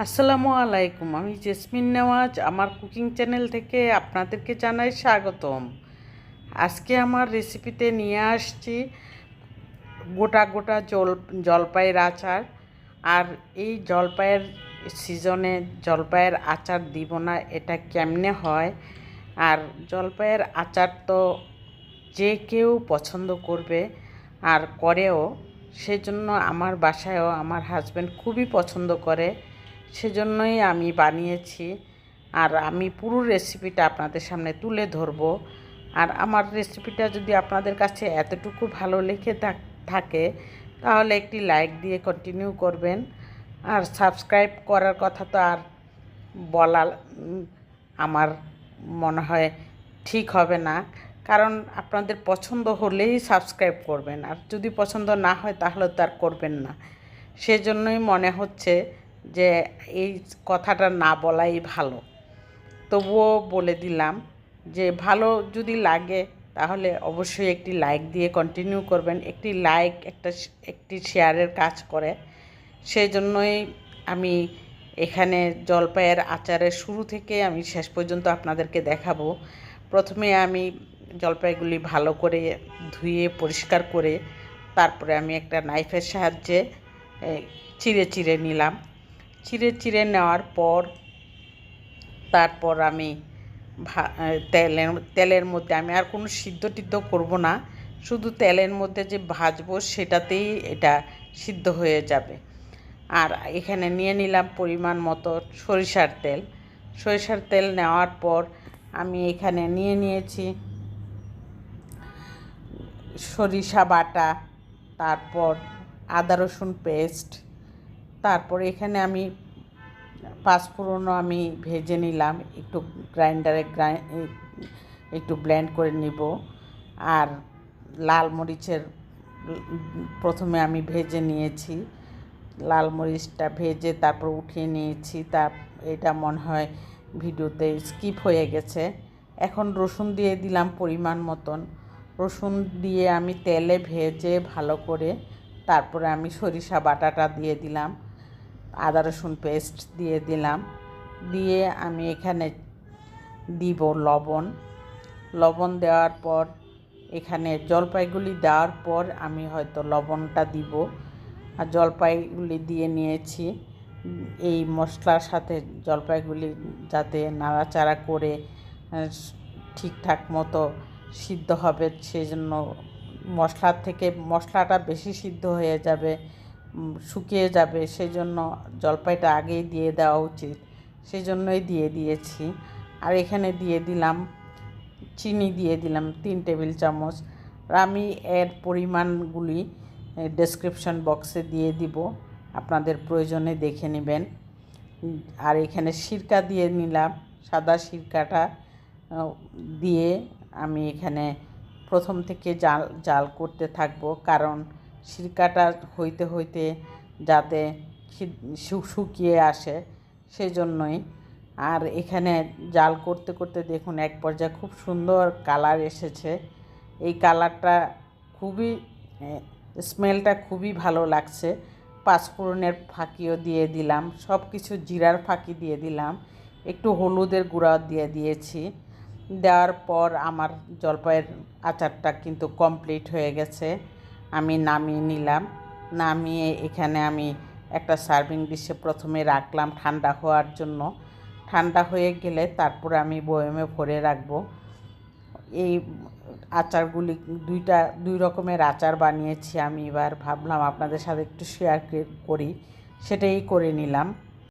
আসসালামু আলাইকুম। আমি জেসমিন নেওয়াজ আমার কুকিং চ্যানেল থেকে আপনাদেরকে জানাই স্বাগতম। আজকে আমার রেসিপিতে নিয়ে আসছি গোটা গোটা জলপাইয়ের আচার। আর এই জলপাইয়ের সিজনে জলপাইয়ের আচার দিব না এটা কেমনে হয়? আর জলপাইয়ের আচার তো যে কেউ পছন্দ করবে আর করেও, সেজন্য আমার বাসায়ও আমার হাজব্যান্ড খুবই পছন্দ করে, সেজন্যই আমি বানিয়েছি। আর আমি পুরো রেসিপিটা আপনাদের সামনে তুলে ধরবো। আর আমার রেসিপিটা যদি আপনাদের কাছে এতটুকু ভালো লেগে থাকে তাহলে একটি লাইক দিয়ে কন্টিনিউ করবেন। আর সাবস্ক্রাইব করার কথা তো আর বলা আমার মনে হয় ঠিক হবে না, কারণ আপনাদের পছন্দ হলেই সাবস্ক্রাইব করবেন, আর যদি পছন্দ না হয় তাহলে তো আর করবেন না। সেজন্যই মনে হচ্ছে যে এই কথাটা না বলাই ভালো। তবুও বলে দিলাম যে ভালো যদি লাগে তাহলে অবশ্যই একটি লাইক দিয়ে কন্টিনিউ করবেন। একটি লাইক একটি শেয়ারের কাজ করে। সেই জন্যই আমি এখানে জলপাইয়ের আচারের শুরু থেকে আমি শেষ পর্যন্ত আপনাদেরকে দেখাবো। প্রথমে আমি জলপাইগুলি ভালো করে ধুয়ে পরিষ্কার করে তারপরে আমি একটা নাইফের সাহায্যে চিড়ে চিড়ে নিলাম। চিড়ে চিড়ে নেওয়ার পর তারপর আমি তেলের মধ্যে আমি আর কোনো সিদ্ধ টিদ্ধ করবো না, শুধু তেলের মধ্যে যে ভাজবো সেটাতেই এটা সিদ্ধ হয়ে যাবে। আর এখানে নিয়ে নিলাম পরিমাণ মতো সরিষার তেল। সরিষার তেল নেওয়ার পর আমি এখানে নিয়ে নিয়েছি সরিষা বাটা, তারপর আদা রসুন পেস্ট, তারপর এখানে আমি পাঁচফোড়নও আমি ভেজে নিলাম, একটু গ্রাইন্ডারে একটু ব্লেন্ড করে নিব। আর লাল মরিচের প্রথমে আমি ভেজে নিয়েছি, লাল মরিচটা ভেজে তারপর উঠিয়ে নিয়েছি। এটা মনে হয় ভিডিওতে স্কিপ হয়ে গেছে। এখন রসুন দিয়ে দিলাম পরিমাণ মতন। রসুন দিয়ে আমি তেলে ভেজে ভালো করে তারপরে আমি সরিষা বাটাটা দিয়ে দিলাম, আদা রসুন পেস্ট দিয়ে দিলাম, দিয়ে আমি এখানে দিব লবণ। লবণ দেওয়ার পর এখানে জলপাইগুলি দেওয়ার পর আমি হয়তো লবণটা দিব। আর জলপাইগুলি দিয়ে নিয়েছি। এই মশলার সাথে জলপাইগুলি যাতে নাড়াচাড়া করে ঠিকঠাক মতো সিদ্ধ হবে, সেজন্য মশলার থেকে মশলাটা বেশি সিদ্ধ হয়ে যাবে, শুকিয়ে যাবে, সেই জন্য জলপাইটা আগেই দিয়ে দেওয়া উচিত, সেই জন্যই দিয়ে দিয়েছি। আর এখানে দিয়ে দিলাম চিনি, দিয়ে দিলাম 3 টেবিল চামচ। আর আমি এর পরিমাণগুলি ডেসক্রিপশন বক্সে দিয়ে দিব, আপনাদের প্রয়োজনে দেখে নেবেন। আর এখানে সিরকা দিয়ে নিলাম, সাদা সিরকাটা দিয়ে আমি এখানে প্রথম থেকে জাল করতে থাকবো, কারণ সিরকাটা হইতে হইতে যাতে শুকিয়ে আসে সেই জন্যই। আর এখানে জাল করতে করতে দেখুন এক পর্যায়ে খুব সুন্দর কালার এসেছে। এই কালারটা খুবই, স্মেলটা খুবই ভালো লাগছে। পাঁচফোড়নের ফাঁকিও দিয়ে দিলাম, সব কিছু জিরার ফাঁকি দিয়ে দিলাম, একটু হলুদের গুঁড়া দিয়ে দিয়েছি। দেওয়ার পর আমার জলপাইয়ের আচারটা কিন্তু কমপ্লিট হয়ে গেছে। আমি নামিয়ে নিলাম। নামিয়ে এখানে আমি একটা সার্ভিং ডিশে প্রথমে রাখলাম ঠান্ডা হওয়ার জন্য। ঠান্ডা হয়ে গেলে তারপরে আমি বয়মে ভরে রাখবো। এই আচারগুলি দুই রকমের আচার বানিয়েছি আমি। এবার ভাবলাম আপনাদের সাথে একটু শেয়ার করি, সেটাই করে নিলাম।